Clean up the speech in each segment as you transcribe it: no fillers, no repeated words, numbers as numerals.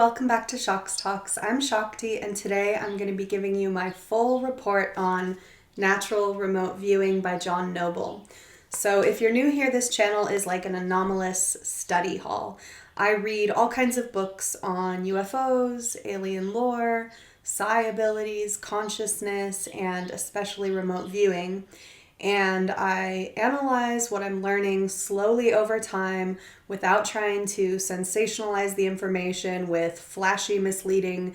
welcome back to Shak's Talks. I'm Shakti, and today I'm going to be giving you my full report on Natural Remote Viewing by John Noble. So if you're new here, this channel is like an anomalous study hall. I read all kinds of books on UFOs, alien lore, psi abilities, consciousness, and especially remote viewing. And I analyze what I'm learning slowly over time without trying to sensationalize the information with flashy, misleading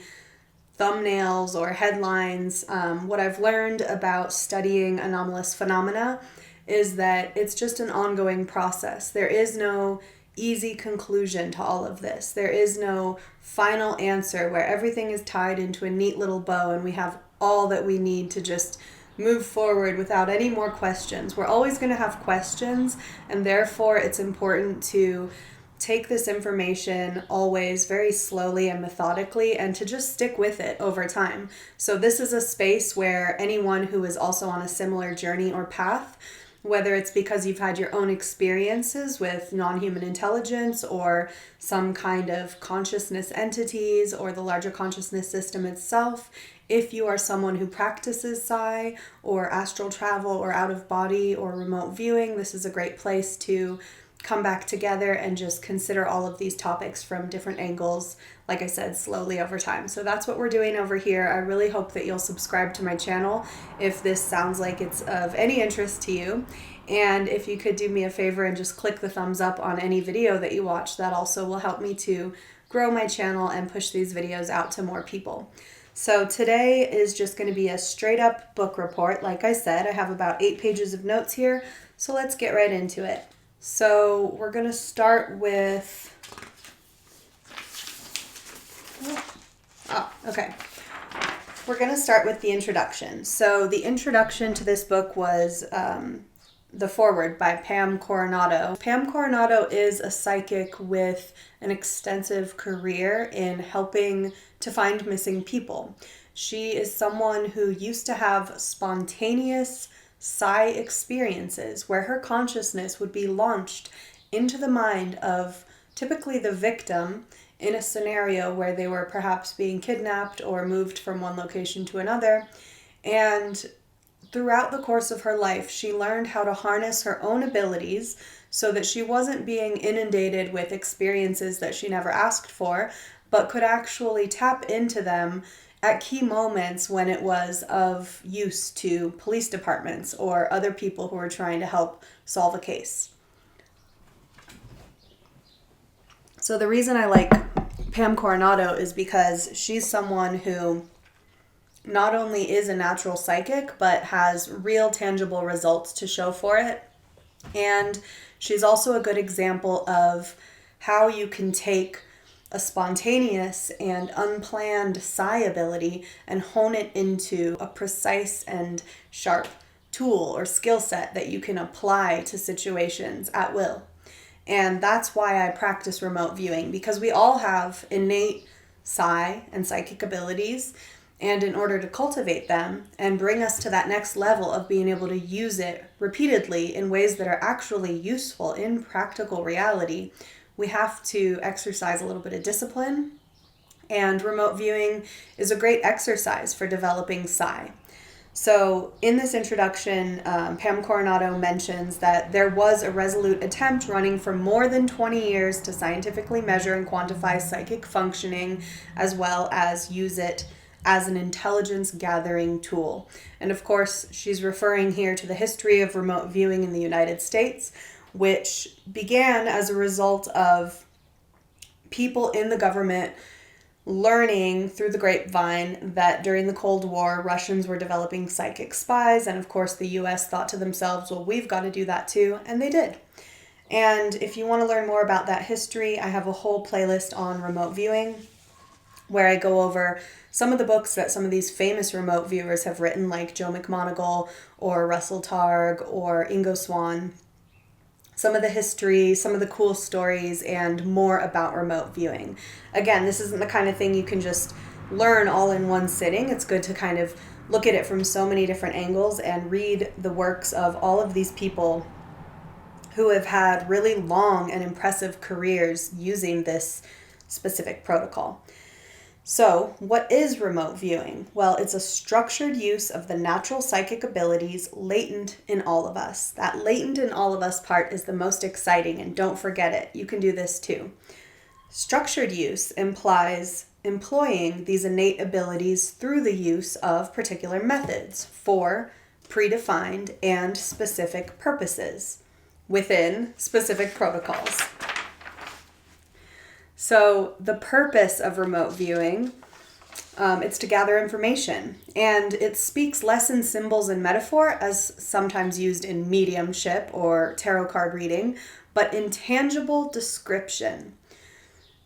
thumbnails or headlines. What I've learned about studying anomalous phenomena is that it's just an ongoing process. There is no easy conclusion to all of this. There is no final answer where everything is tied into a neat little bow and we have all that we need to just move forward without any more questions. We're always going to have questions, and therefore it's important to take this information always very slowly and methodically and to just stick with it over time. So this is a space where anyone who is also on a similar journey or path, whether it's because you've had your own experiences with non-human intelligence or some kind of consciousness entities or the larger consciousness system itself, if you are someone who practices psi or astral travel or out of body or remote viewing, this is a great place to come back together and just consider all of these topics from different angles, like I said, slowly over time. So that's what we're doing over here. I really hope that you'll subscribe to my channel if this sounds like it's of any interest to you. And if you could do me a favor and just click the thumbs up on any video that you watch, that also will help me to grow my channel and push these videos out to more people. So today is just going to be a straight up book report. Like I said, I have about 8 pages of notes here, so let's get right into it. So we're going to start with, We're going to start with the introduction. So the introduction to this book was the foreword by Pam Coronado. Pam Coronado is a psychic with an extensive career in helping to find missing people. She is someone who used to have spontaneous psi experiences where her consciousness would be launched into the mind of typically the victim in a scenario where they were perhaps being kidnapped or moved from one location to another. And throughout the course of her life, she learned how to harness her own abilities so that she wasn't being inundated with experiences that she never asked for, but could actually tap into them at key moments when it was of use to police departments or other people who were trying to help solve a case. So the reason I like Pam Coronado is because she's someone who not only is a natural psychic, but has real tangible results to show for it. And she's also a good example of how you can take a spontaneous and unplanned psi ability and hone it into a precise and sharp tool or skill set that you can apply to situations at will. And that's why I practice remote viewing, because we all have innate psi and psychic abilities. And in order to cultivate them and bring us to that next level of being able to use it repeatedly in ways that are actually useful in practical reality, we have to exercise a little bit of discipline. And remote viewing is a great exercise for developing psi. So in this introduction, Pam Coronado mentions that there was a resolute attempt running for more than 20 years to scientifically measure and quantify psychic functioning, as well as use it as an intelligence gathering tool. And of course, she's referring here to the history of remote viewing in the United States, which began as a result of people in the government learning through the grapevine that during the Cold War, Russians were developing psychic spies. And of course, the US thought to themselves, well, we've got to do that too. And they did. And if you want to learn more about that history, I have a whole playlist on remote viewing where I go over some of the books that some of these famous remote viewers have written, like Joe McMoneagle or Russell Targ or Ingo Swann. Some of the history, some of the cool stories, and more about remote viewing. Again, this isn't the kind of thing you can just learn all in one sitting. It's good to kind of look at it from so many different angles and read the works of all of these people who have had really long and impressive careers using this specific protocol. So, what is remote viewing? Well, it's a structured use of the natural psychic abilities latent in all of us. That latent in all of us part is the most exciting, and don't forget it. You can do this too. Structured use implies employing these innate abilities through the use of particular methods for predefined and specific purposes within specific protocols. So the purpose of remote viewing, it's to gather information, and it speaks less in symbols and metaphor as sometimes used in mediumship or tarot card reading, but in tangible description.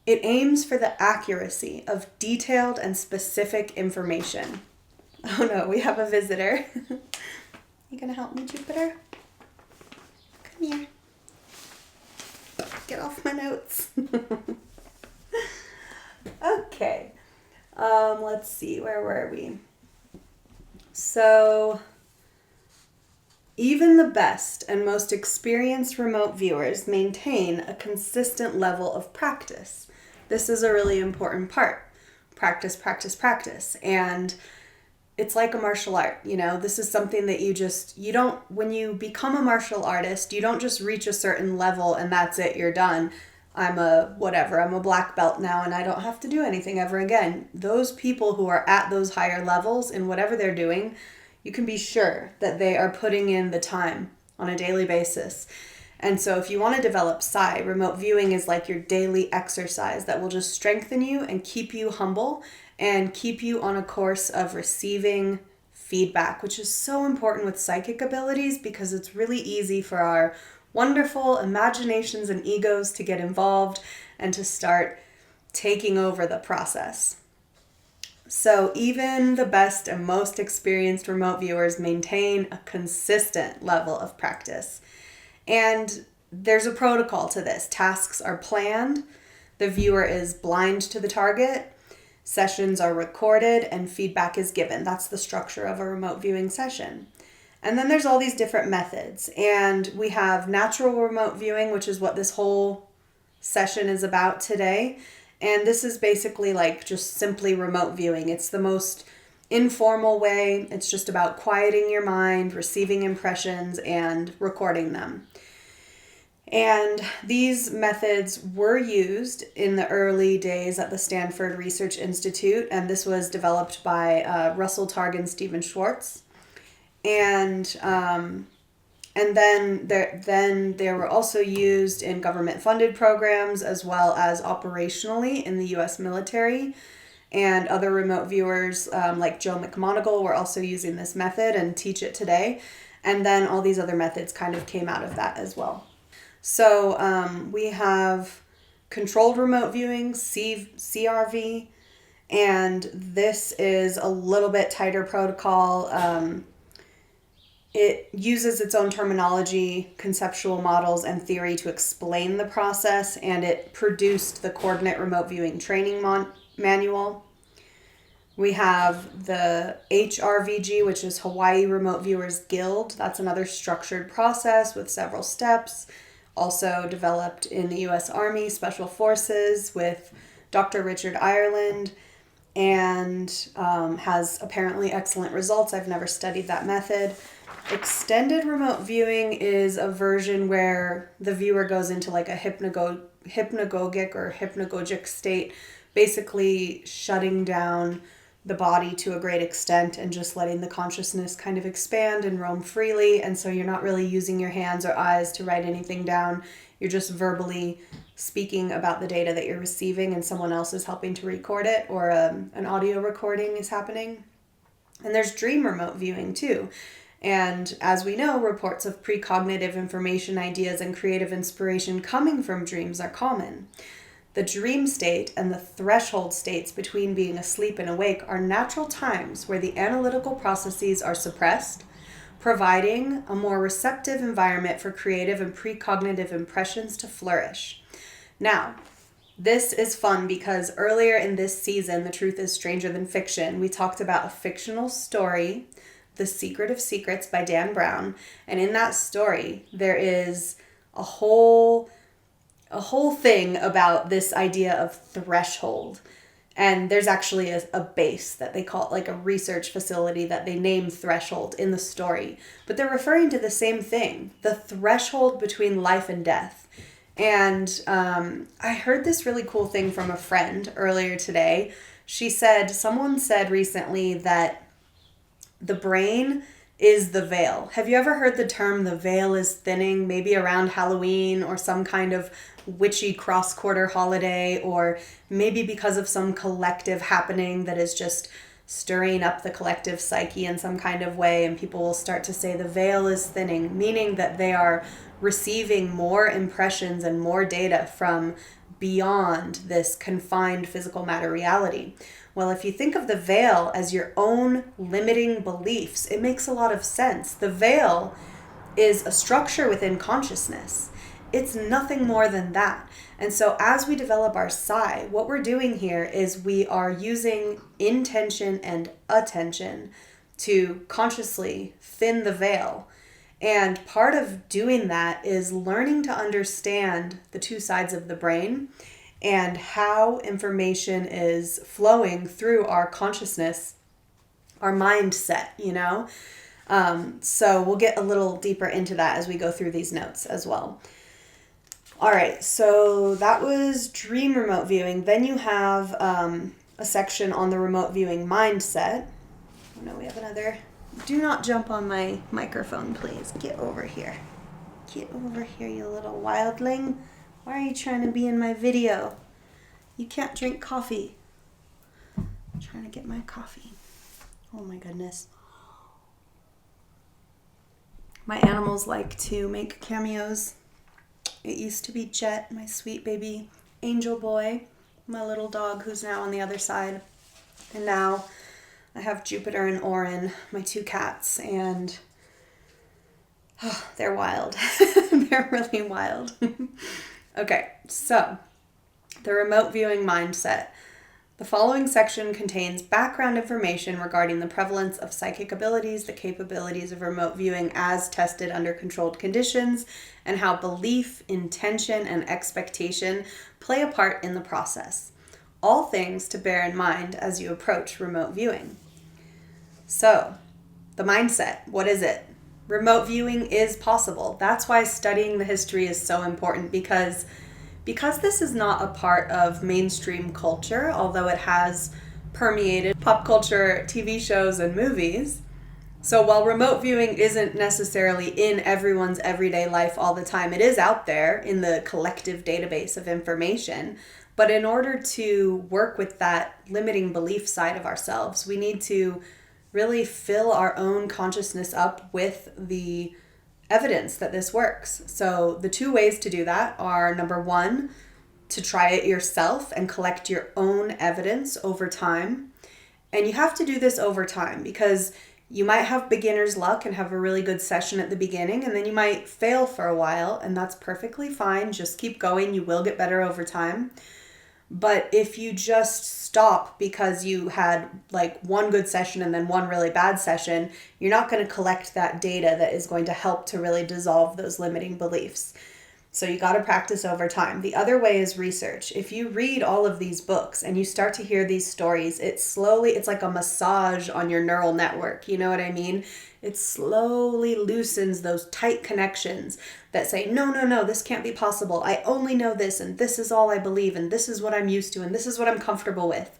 It aims for the accuracy of detailed and specific information. Oh no, we have a visitor. You gonna help me, Jupiter? Come here. Get off my notes. Okay. Let's see, where were we? So, even the best and most experienced remote viewers maintain a consistent level of practice. This is a really important part. Practice, practice, practice. And it's like a martial art, you know? This is something that you don't, when you become a martial artist, you don't just reach a certain level and that's it, you're done. I'm a black belt now and I don't have to do anything ever again. Those people who are at those higher levels in whatever they're doing, you can be sure that they are putting in the time on a daily basis. And so if you want to develop psi, remote viewing is like your daily exercise that will just strengthen you and keep you humble and keep you on a course of receiving feedback, which is so important with psychic abilities because it's really easy for our wonderful imaginations and egos to get involved and to start taking over the process. So even the best and most experienced remote viewers maintain a consistent level of practice. And there's a protocol to this. Tasks are planned, the viewer is blind to the target, sessions are recorded, and feedback is given. That's the structure of a remote viewing session. And then there's all these different methods. And we have natural remote viewing, which is what this whole session is about today. And this is basically like just simply remote viewing. It's the most informal way. It's just about quieting your mind, receiving impressions, and recording them. And these methods were used in the early days at the Stanford Research Institute. And this was developed by Russell Targ and Stephen Schwartz. And then they were also used in government-funded programs as well as operationally in the U.S. military. And other remote viewers like Joe McMoneagle were also using this method and teach it today. And then all these other methods kind of came out of that as well. So we have controlled remote viewing, CRV, and this is a little bit tighter protocol. It uses its own terminology, conceptual models, and theory to explain the process, and it produced the Coordinate Remote Viewing Training Manual. We have the HRVG, which is Hawaii Remote Viewers Guild. That's another structured process with several steps, also developed in the U.S. Army Special Forces with Dr. Richard Ireland, and has apparently excellent results. I've never studied that method. Extended remote viewing is a version where the viewer goes into like a hypnagogic or hypnagogic state, basically shutting down the body to a great extent and just letting the consciousness kind of expand and roam freely. And so you're not really using your hands or eyes to write anything down. You're just verbally speaking about the data that you're receiving and someone else is helping to record it, or an audio recording is happening. And there's dream remote viewing too. And as we know, reports of precognitive information, ideas, and creative inspiration coming from dreams are common. The dream state and the threshold states between being asleep and awake are natural times where the analytical processes are suppressed, providing a more receptive environment for creative and precognitive impressions to flourish. Now, this is fun because earlier in this season, The Truth is Stranger Than Fiction, we talked about a fictional story, The Secret of Secrets by Dan Brown. And in that story, there is a whole thing about this idea of threshold. And there's actually a base that they call it, like a research facility that they name threshold in the story. But they're referring to the same thing, the threshold between life and death. And I heard this really cool thing from a friend earlier today. Someone said recently that the brain is the veil. Have you ever heard the term the veil is thinning, maybe around Halloween or some kind of witchy cross-quarter holiday, or maybe because of some collective happening that is just stirring up the collective psyche in some kind of way, and people will start to say the veil is thinning, meaning that they are receiving more impressions and more data from beyond this confined physical matter reality. Well, if you think of the veil as your own limiting beliefs, it makes a lot of sense. The veil is a structure within consciousness. It's nothing more than that. And so as we develop our psi, what we're doing here is we are using intention and attention to consciously thin the veil. And part of doing that is learning to understand the two sides of the brain and how information is flowing through our consciousness, our mindset, So we'll get a little deeper into that as we go through these notes as well. All right, so that was dream remote viewing. Then you have a section on the remote viewing mindset. Oh no, we have another. Do not jump on my microphone, please. Get over here. Get over here, you little wildling. Why are you trying to be in my video? You can't drink coffee. I'm trying to get my coffee. Oh my goodness. My animals like to make cameos. It used to be Jet, my sweet baby angel boy, my little dog who's now on the other side. And now I have Jupiter and Orin, my two cats, and they're wild. They're really wild. Okay, so the remote viewing mindset. The following section contains background information regarding the prevalence of psychic abilities, the capabilities of remote viewing as tested under controlled conditions, and how belief, intention, and expectation play a part in the process. All things to bear in mind as you approach remote viewing. So, the mindset, what is it? Remote viewing is possible. That's why studying the history is so important, because this is not a part of mainstream culture, although it has permeated pop culture, TV shows, and movies. So while remote viewing isn't necessarily in everyone's everyday life all the time, it is out there in the collective database of information. But in order to work with that limiting belief side of ourselves, we need to really fill our own consciousness up with the evidence that this works. So the two ways to do that are, number one, to try it yourself and collect your own evidence over time. And you have to do this over time, because you might have beginner's luck and have a really good session at the beginning, and then you might fail for a while, and that's perfectly fine. Just keep going. You will get better over time. But if you just stop because you had like one good session and then one really bad session, you're not going to collect that data that is going to help to really dissolve those limiting beliefs. So you got to practice over time. The other way is research. If you read all of these books and you start to hear these stories, it's like a massage on your neural network. You know what I mean? It slowly loosens those tight connections that say, no, this can't be possible. I only know this, and this is all I believe, and this is what I'm used to, and this is what I'm comfortable with.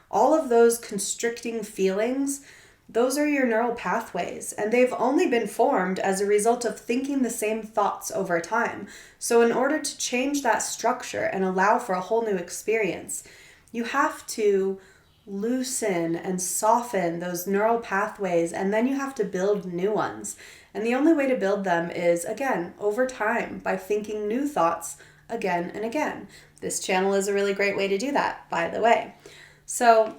All of those constricting feelings, those are your neural pathways, and they've only been formed as a result of thinking the same thoughts over time. So in order to change that structure and allow for a whole new experience, you have to loosen and soften those neural pathways, and then you have to build new ones. And the only way to build them is, again, over time, by thinking new thoughts again and again. This channel is a really great way to do that, by the way. So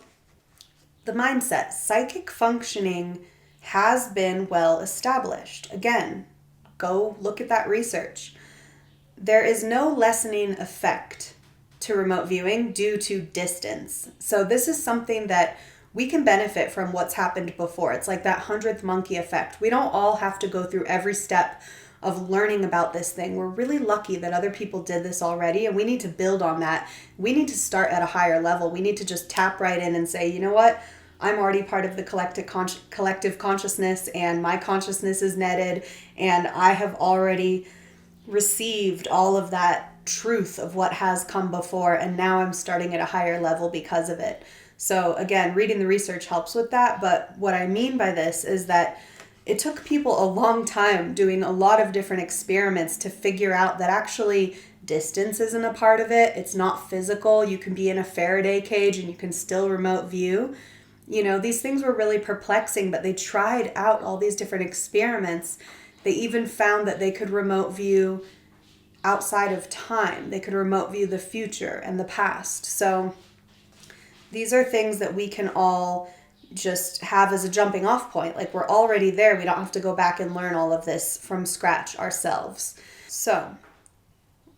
the mindset, psychic functioning has been well established. Again, go look at that research. There is no lessening effect to remote viewing due to distance. So this is something that we can benefit from what's happened before. It's like that 100th monkey effect. We don't all have to go through every step of learning about this thing. We're really lucky that other people did this already, and we need to build on that. We need to start at a higher level. We need to just tap right in and say, you know what? I'm already part of the collective consciousness, and my consciousness is netted, and I have already received all of that truth of what has come before, and now I'm starting at a higher level because of it. So again, reading the research helps with that, but what I mean by this is that it took people a long time doing a lot of different experiments to figure out that actually distance isn't a part of it. It's not physical. You can be in a Faraday cage and you can still remote view. You know, these things were really perplexing, but they tried out all these different experiments. They even found that they could remote view outside of time. They could remote view the future and the past. So these are things that we can all just have as a jumping off point. Like, we're already there. We don't have to go back and learn all of this from scratch ourselves. So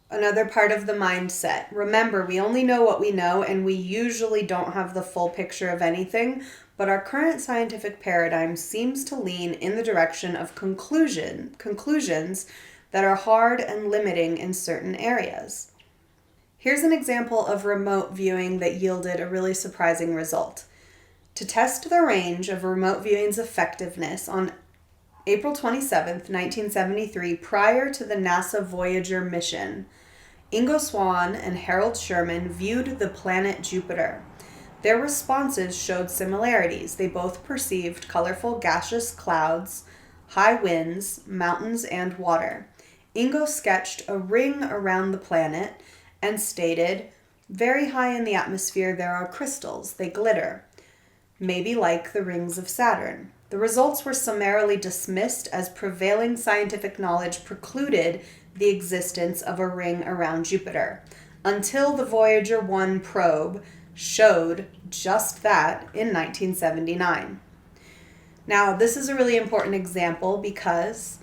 another part of the mindset. Remember, we only know what we know, and we usually don't have the full picture of anything, but our current scientific paradigm seems to lean in the direction of conclusions that are hard and limiting in certain areas. Here's an example of remote viewing that yielded a really surprising result. To test the range of remote viewing's effectiveness, on April 27th, 1973, prior to the NASA Voyager mission, Ingo Swann and Harold Sherman viewed the planet Jupiter. Their responses showed similarities. They both perceived colorful gaseous clouds, high winds, mountains, and water. Ingo sketched a ring around the planet and stated, "Very high in the atmosphere there are crystals. They glitter, maybe like the rings of Saturn." The results were summarily dismissed as prevailing scientific knowledge precluded the existence of a ring around Jupiter, until the Voyager 1 probe showed just that in 1979. Now, this is a really important example because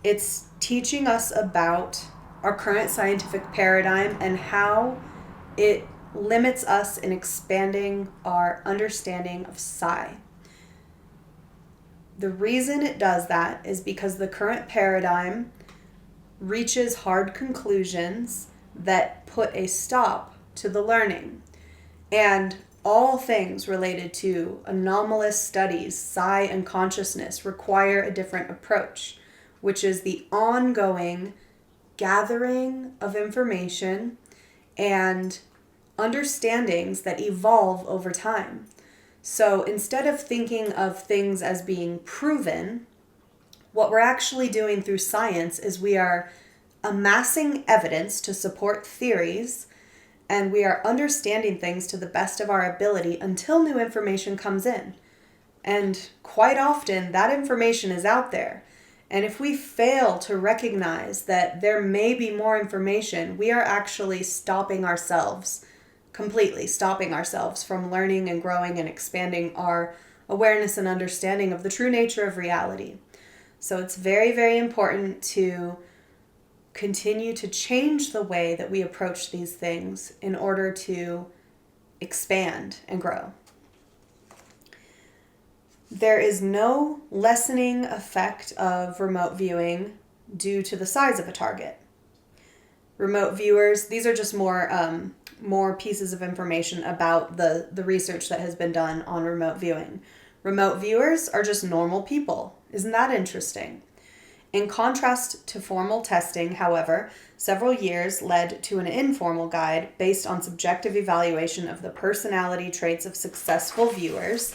it's teaching us about our current scientific paradigm and how it limits us in expanding our understanding of psi. The reason it does that is because the current paradigm reaches hard conclusions that put a stop to the learning. And all things related to anomalous studies, psi and consciousness, require a different approach, which is the ongoing gathering of information and understandings that evolve over time. So instead of thinking of things as being proven, what we're actually doing through science is we are amassing evidence to support theories, and we are understanding things to the best of our ability until new information comes in. And quite often, that information is out there. And if we fail to recognize that there may be more information, we are actually completely stopping ourselves from learning and growing and expanding our awareness and understanding of the true nature of reality. So it's very, very important to continue to change the way that we approach these things in order to expand and grow. There is no lessening effect of remote viewing due to the size of a target. Remote viewers, these are just more pieces of information about the research that has been done on remote viewing. Remote viewers are just normal people. Isn't that interesting? In contrast to formal testing, however, several years led to an informal guide based on subjective evaluation of the personality traits of successful viewers.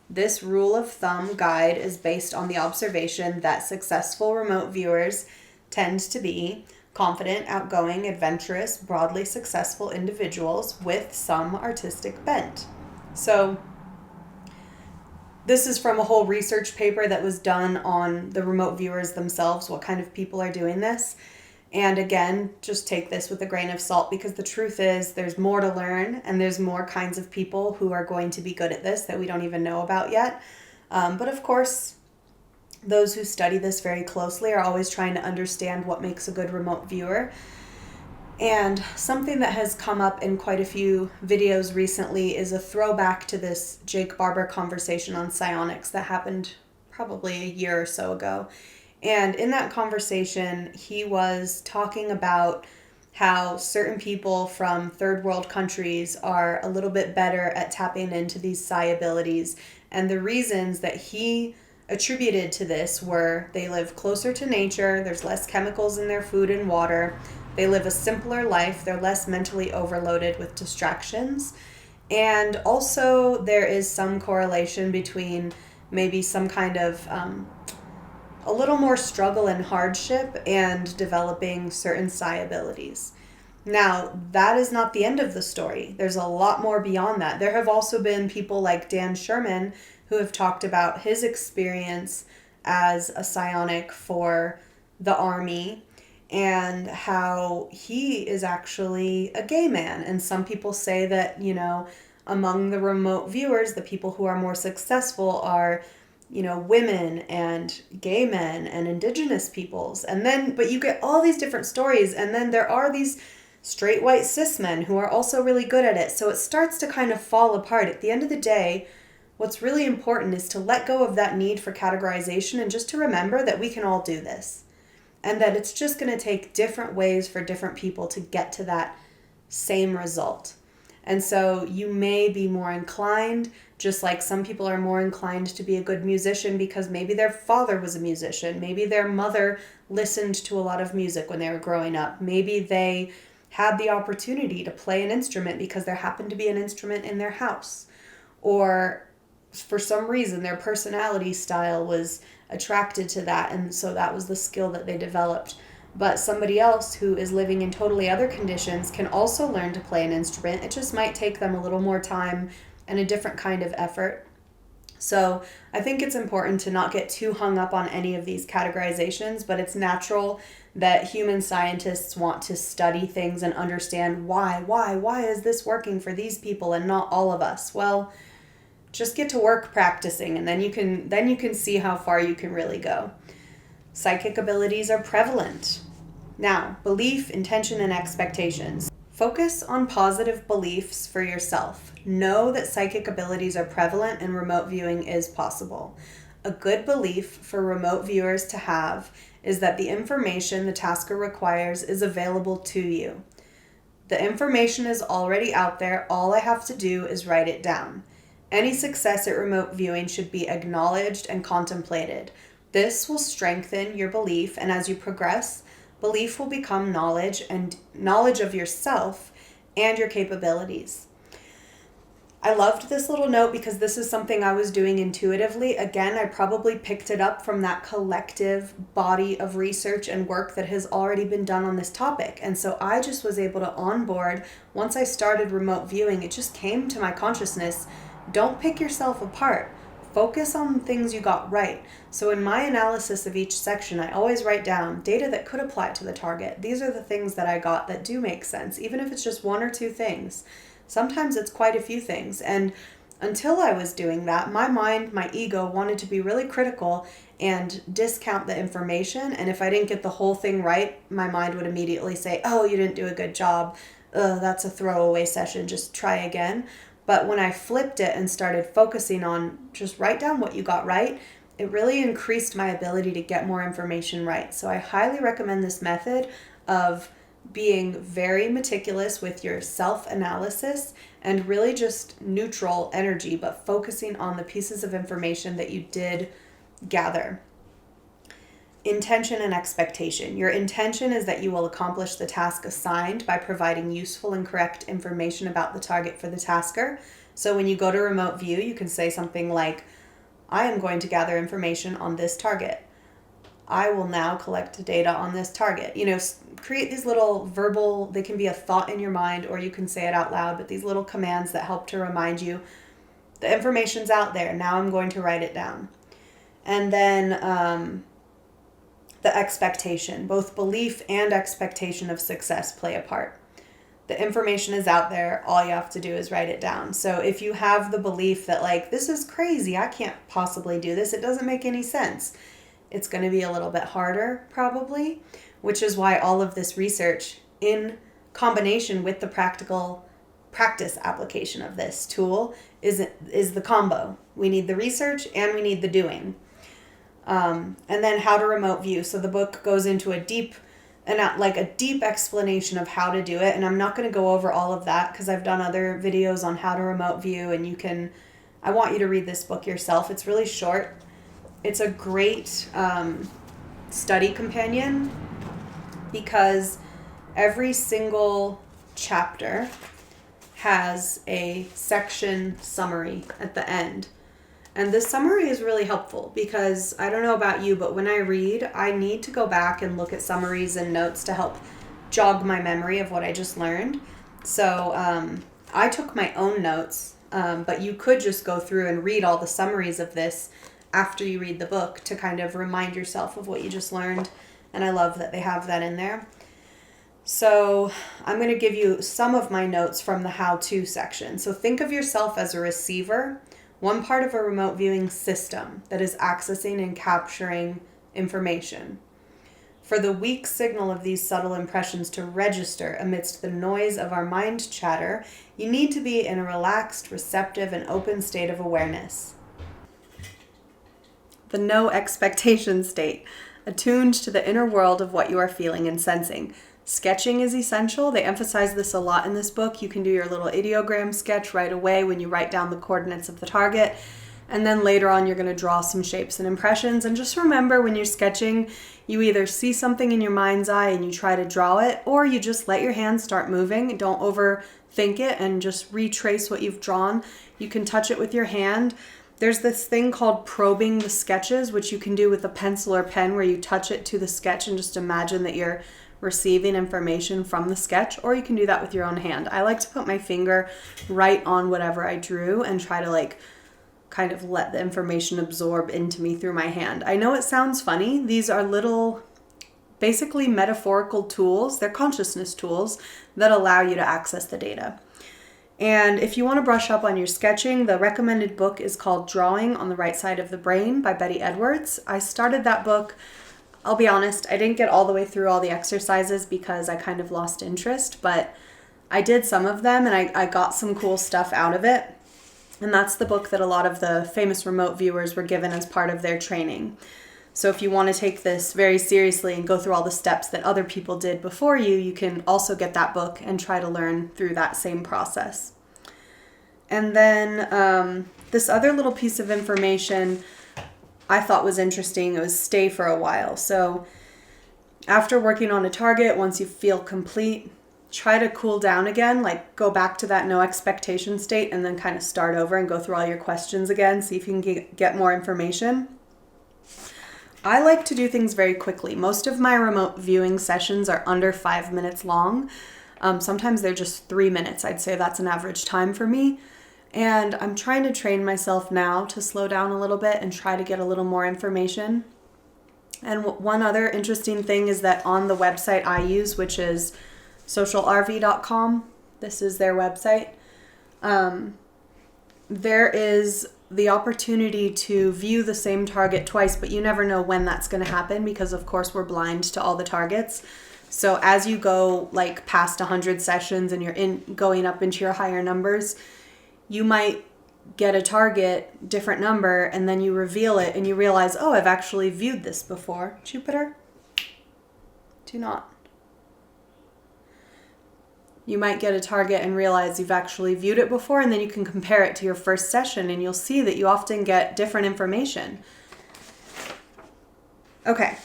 This rule of thumb guide is based on the observation that successful remote viewers tend to be confident, outgoing, adventurous, broadly successful individuals with some artistic bent. So this is from a whole research paper that was done on the remote viewers themselves, what kind of people are doing this. And again, just take this with a grain of salt, because the truth is there's more to learn and there's more kinds of people who are going to be good at this that we don't even know about yet. But of course, those who study this very closely are always trying to understand what makes a good remote viewer. And something that has come up in quite a few videos recently is a throwback to this Jake Barber conversation on psionics that happened probably a year or so ago. And in that conversation, he was talking about how certain people from third world countries are a little bit better at tapping into these psi abilities. And the reasons that he attributed to this were they live closer to nature, there's less chemicals in their food and water, they live a simpler life, they're less mentally overloaded with distractions. And also, there is some correlation between maybe some kind of a little more struggle and hardship and developing certain psi abilities. Now, that is not the end of the story. There's a lot more beyond that. There have also been people like Dan Sherman who have talked about his experience as a psionic for the army and how he is actually a gay man. And some people say that, among the remote viewers, the people who are more successful are women and gay men and indigenous peoples. But you get all these different stories, and then there are these straight white cis men who are also really good at it. So it starts to kind of fall apart. At the end of the day, what's really important is to let go of that need for categorization and just to remember that we can all do this. And that it's just going to take different ways for different people to get to that same result. And so you may be more inclined, just like some people are more inclined to be a good musician because maybe their father was a musician. Maybe their mother listened to a lot of music when they were growing up. Maybe they had the opportunity to play an instrument because there happened to be an instrument in their house. Or for some reason, their personality style was attracted to that, and so that was the skill that they developed. But somebody else who is living in totally other conditions can also learn to play an instrument. It just might take them a little more time and a different kind of effort. So I think it's important to not get too hung up on any of these categorizations, but it's natural that human scientists want to study things and understand why is this working for these people and not all of us? Well, just get to work practicing, and then you can see how far you can really go. Psychic abilities are prevalent. Now, belief, intention, and expectations. Focus on positive beliefs for yourself. Know that psychic abilities are prevalent and remote viewing is possible. A good belief for remote viewers to have is that the information the tasker requires is available to you. The information is already out there. All I have to do is write it down. Any success at remote viewing should be acknowledged and contemplated. This will strengthen your belief, and as you progress, belief will become knowledge, and knowledge of yourself and your capabilities. I loved this little note because this is something I was doing intuitively. Again, I probably picked it up from that collective body of research and work that has already been done on this topic. And so I just was able to onboard. Once I started remote viewing, it just came to my consciousness. Don't pick yourself apart. Focus on things you got right. So in my analysis of each section, I always write down data that could apply to the target. These are the things that I got that do make sense, even if it's just one or two things. Sometimes it's quite a few things. And until I was doing that, my mind, my ego wanted to be really critical and discount the information. And if I didn't get the whole thing right, my mind would immediately say, oh, you didn't do a good job. That's a throwaway session. Just try again. But when I flipped it and started focusing on just write down what you got right, it really increased my ability to get more information right. So I highly recommend this method of being very meticulous with your self-analysis and really just neutral energy, but focusing on the pieces of information that you did gather. Intention and expectation. Your intention is that you will accomplish the task assigned by providing useful and correct information about the target for the tasker. So when you go to remote view, you can say something like, I am going to gather information on this target. I will now collect data on this target. Create these little verbal, they can be a thought in your mind or you can say it out loud, but these little commands that help to remind you the information's out there. Now I'm going to write it down. And then the expectation, both belief and expectation of success play a part. The information is out there. All you have to do is write it down. So if you have the belief that this is crazy, I can't possibly do this, it doesn't make any sense, it's going to be a little bit harder probably, which is why all of this research in combination with the practical practice application of this tool is the combo. We need the research and we need the doing. And then how to remote view. So the book goes into a deep explanation of how to do it. And I'm not going to go over all of that because I've done other videos on how to remote view, and I want you to read this book yourself. It's really short. It's a great study companion because every single chapter has a section summary at the end. And this summary is really helpful because I don't know about you, but when I read, I need to go back and look at summaries and notes to help jog my memory of what I just learned. So I took my own notes, but you could just go through and read all the summaries of this after you read the book to kind of remind yourself of what you just learned. And I love that they have that in there. So I'm going to give you some of my notes from the how-to section. So think of yourself as a receiver, one part of a remote viewing system that is accessing and capturing information. For the weak signal of these subtle impressions to register amidst the noise of our mind chatter, you need to be in a relaxed, receptive, and open state of awareness. The no expectation state, attuned to the inner world of what you are feeling and sensing. Sketching is essential. They emphasize this a lot in this book. You can do your little ideogram sketch right away when you write down the coordinates of the target. And then later on, you're going to draw some shapes and impressions. And just remember, when you're sketching, you either see something in your mind's eye and you try to draw it, or you just let your hands start moving. Don't overthink it and just retrace what you've drawn. You can touch it with your hand. There's this thing called probing the sketches, which you can do with a pencil or pen, where you touch it to the sketch and just imagine that you're receiving information from the sketch, or you can do that with your own hand. I like to put my finger right on whatever I drew and try to kind of let the information absorb into me through my hand. I know it sounds funny. These are little, basically metaphorical tools. They're consciousness tools that allow you to access the data. And if you want to brush up on your sketching, the recommended book is called Drawing on the Right Side of the Brain by Betty Edwards. I started that book. I'll be honest, I didn't get all the way through all the exercises because I kind of lost interest, but I did some of them and I got some cool stuff out of it. And that's the book that a lot of the famous remote viewers were given as part of their training. So if you want to take this very seriously and go through all the steps that other people did before you, you can also get that book and try to learn through that same process. And then this other little piece of information I thought was interesting. It was stay for a while. So after working on a target, once you feel complete, try to cool down again, go back to that no expectation state and then kind of start over and go through all your questions again, see if you can get more information. I like to do things very quickly. Most of my remote viewing sessions are under 5 minutes long. Sometimes they're just 3 minutes. I'd say that's an average time for me. And I'm trying to train myself now to slow down a little bit and try to get a little more information. And one other interesting thing is that on the website I use, which is socialrv.com, this is their website, there is the opportunity to view the same target twice, but you never know when that's going to happen because, of course, we're blind to all the targets. So as you go past 100 sessions and you're going up into your higher numbers, you might get a target, different number, and then you reveal it and you realize, oh, I've actually viewed this before. Jupiter, do not. You might get a target and realize you've actually viewed it before, and then you can compare it to your first session and you'll see that you often get different information. Okay,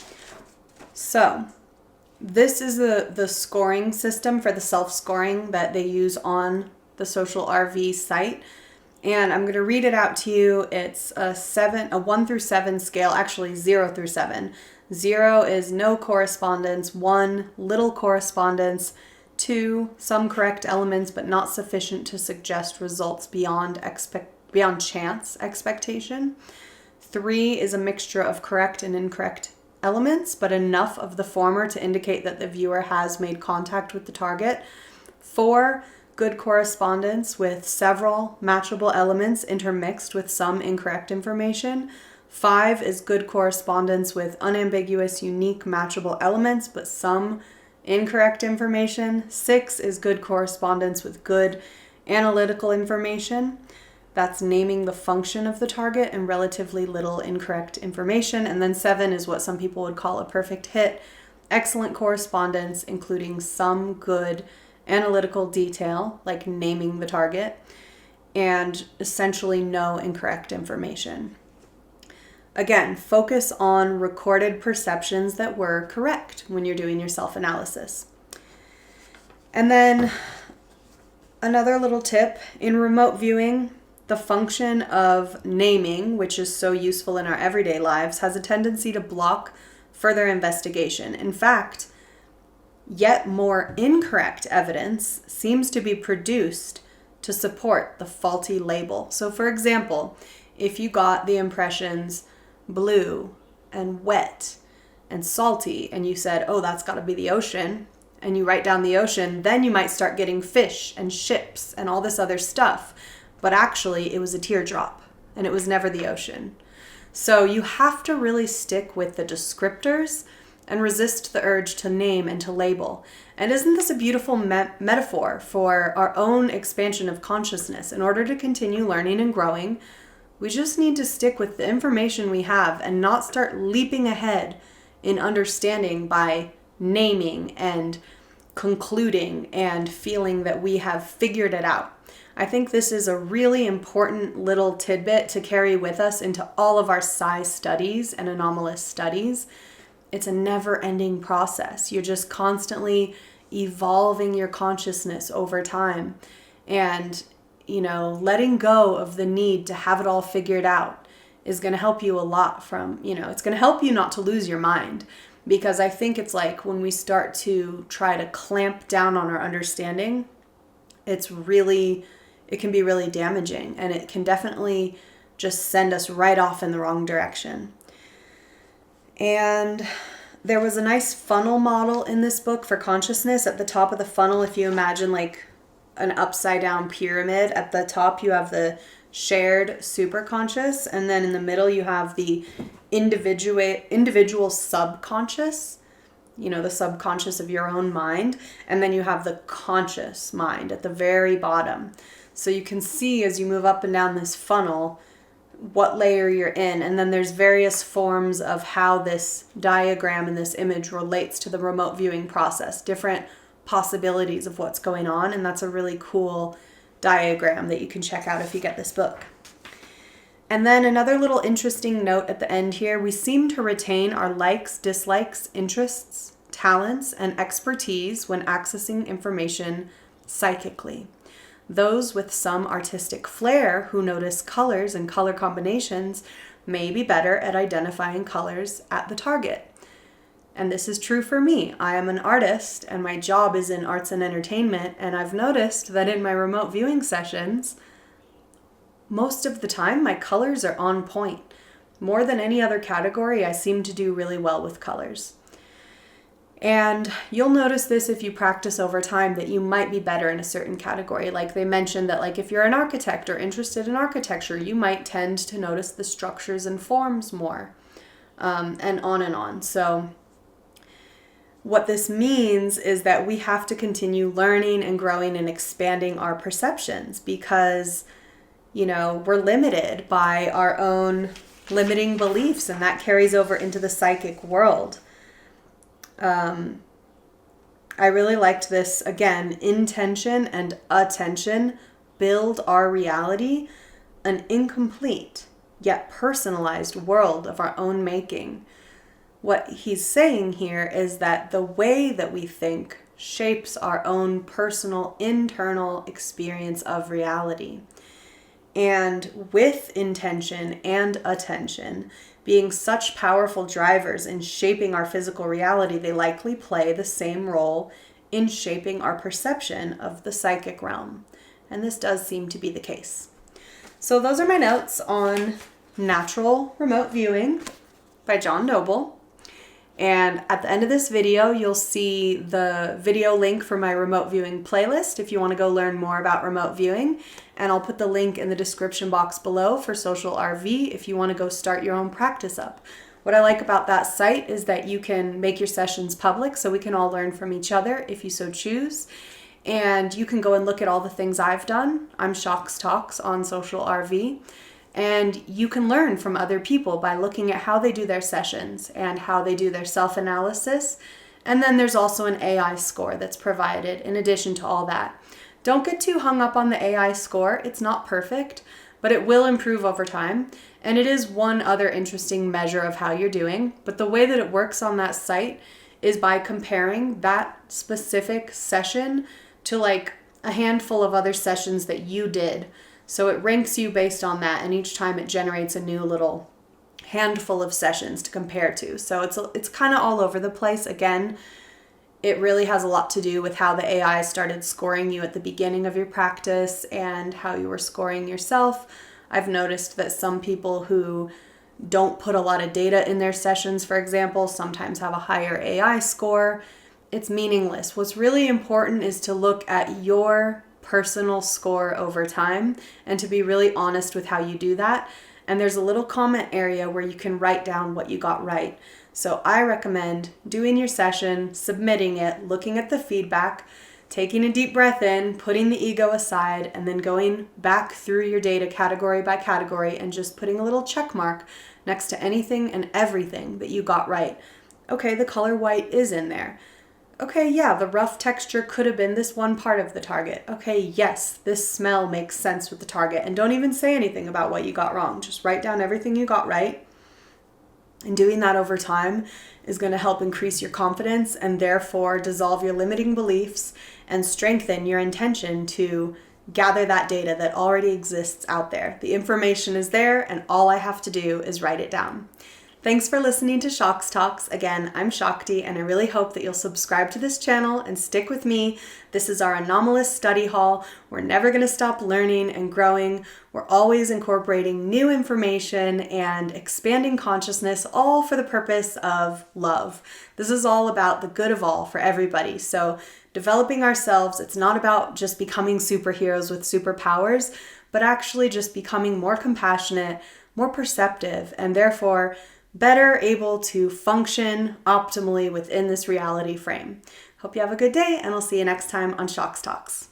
so this is the scoring system for the self-scoring that they use on the Social RV site. And I'm going to read it out to you. It's a 1 through 7 scale, actually 0 through 7. 0 is no correspondence, 1, little correspondence, 2, some correct elements but not sufficient to suggest results beyond chance expectation. 3 is a mixture of correct and incorrect elements, but enough of the former to indicate that the viewer has made contact with the target. 4, good correspondence with several matchable elements intermixed with some incorrect information. 5 is good correspondence with unambiguous, unique, matchable elements, but some incorrect information. 6 is good correspondence with good analytical information. That's naming the function of the target and relatively little incorrect information. And then 7 is what some people would call a perfect hit. Excellent correspondence, including some good analytical detail, like naming the target, and essentially no incorrect information. Again, focus on recorded perceptions that were correct when you're doing your self-analysis. And then another little tip, in remote viewing, the function of naming, which is so useful in our everyday lives, has a tendency to block further investigation. In fact, yet more incorrect evidence seems to be produced to support the faulty label. So for example, if you got the impressions blue and wet and salty and you said, oh, that's got to be the ocean, and you write down the ocean, then you might start getting fish and ships and all this other stuff. But actually it was a teardrop and it was never the ocean. So you have to really stick with the descriptors and resist the urge to name and to label. And isn't this a beautiful metaphor for our own expansion of consciousness? In order to continue learning and growing, we just need to stick with the information we have and not start leaping ahead in understanding by naming and concluding and feeling that we have figured it out. I think this is a really important little tidbit to carry with us into all of our psi studies and anomalous studies. It's a never-ending process. You're just constantly evolving your consciousness over time. And, letting go of the need to have it all figured out is going to help you a lot from, it's going to help you not to lose your mind. Because I think it's like when we start to try to clamp down on our understanding, it can be really damaging, and it can definitely just send us right off in the wrong direction. And there was a nice funnel model in this book for consciousness. At the top of the funnel, if you imagine like an upside down pyramid, at the top you have the shared superconscious, and then in the middle you have the individual subconscious, the subconscious of your own mind, and then you have the conscious mind at the very bottom. So you can see as you move up and down this funnel what layer you're in, and then there's various forms of how this diagram and this image relates to the remote viewing process, different possibilities of what's going on, and that's a really cool diagram that you can check out if you get this book. And then another little interesting note at the end here, we seem to retain our likes, dislikes, interests, talents, and expertise when accessing information psychically. Those with some artistic flair who notice colors and color combinations may be better at identifying colors at the target. And this is true for me. I am an artist and my job is in arts and entertainment, and I've noticed that in my remote viewing sessions, most of the time my colors are on point. More than any other category, I seem to do really well with colors. And you'll notice this if you practice over time, that you might be better in a certain category. Like they mentioned that like if you're an architect or interested in architecture, you might tend to notice the structures and forms more, and on and on. So what this means is that we have to continue learning and growing and expanding our perceptions because, we're limited by our own limiting beliefs, and that carries over into the psychic world. I really liked this. Again, intention and attention build our reality, an incomplete yet personalized world of our own making. What he's saying here is that the way that we think shapes our own personal internal experience of reality. And with intention and attention being such powerful drivers in shaping our physical reality, they likely play the same role in shaping our perception of the psychic realm. And this does seem to be the case. So those are my notes on Natural Remote Viewing by John Noble. And at the end of this video, you'll see the video link for my remote viewing playlist if you want to go learn more about remote viewing. And I'll put the link in the description box below for Social RV if you want to go start your own practice up. What I like about that site is that you can make your sessions public so we can all learn from each other if you so choose. And you can go and look at all the things I've done. I'm Shox Talks on Social RV. And you can learn from other people by looking at how they do their sessions and how they do their self-analysis. And then there's also an AI score that's provided in addition to all that. Don't get too hung up on the AI score. It's not perfect, but it will improve over time. And it is one other interesting measure of how you're doing. But the way that it works on that site is by comparing that specific session to like a handful of other sessions that you did. So it ranks you based on that, and each time it generates a new little handful of sessions to compare to. So it's kind of all over the place. Again, it really has a lot to do with how the AI started scoring you at the beginning of your practice and how you were scoring yourself. I've noticed that some people who don't put a lot of data in their sessions, for example, sometimes have a higher AI score. It's meaningless. What's really important is to look at your personal score over time and to be really honest with how you do that. And there's a little comment area where you can write down what you got right. So I recommend doing your session, submitting it, looking at the feedback, taking a deep breath in, putting the ego aside, and then going back through your data category by category and just putting a little check mark next to anything and everything that you got right. Okay, the color white is in there. Okay, yeah, the rough texture could have been this one part of the target. Okay, yes, this smell makes sense with the target. And don't even say anything about what you got wrong. Just write down everything you got right. And doing that over time is going to help increase your confidence and therefore dissolve your limiting beliefs and strengthen your intention to gather that data that already exists out there. The information is there, and all I have to do is write it down. Thanks for listening to Shox Talks. Again, I'm Shakti, and I really hope that you'll subscribe to this channel and stick with me. This is our anomalous study hall. We're never going to stop learning and growing. We're always incorporating new information and expanding consciousness, all for the purpose of love. This is all about the good of all for everybody. So developing ourselves, it's not about just becoming superheroes with superpowers, but actually just becoming more compassionate, more perceptive, and therefore better able to function optimally within this reality frame. Hope you have a good day, and I'll see you next time on Shox Talks.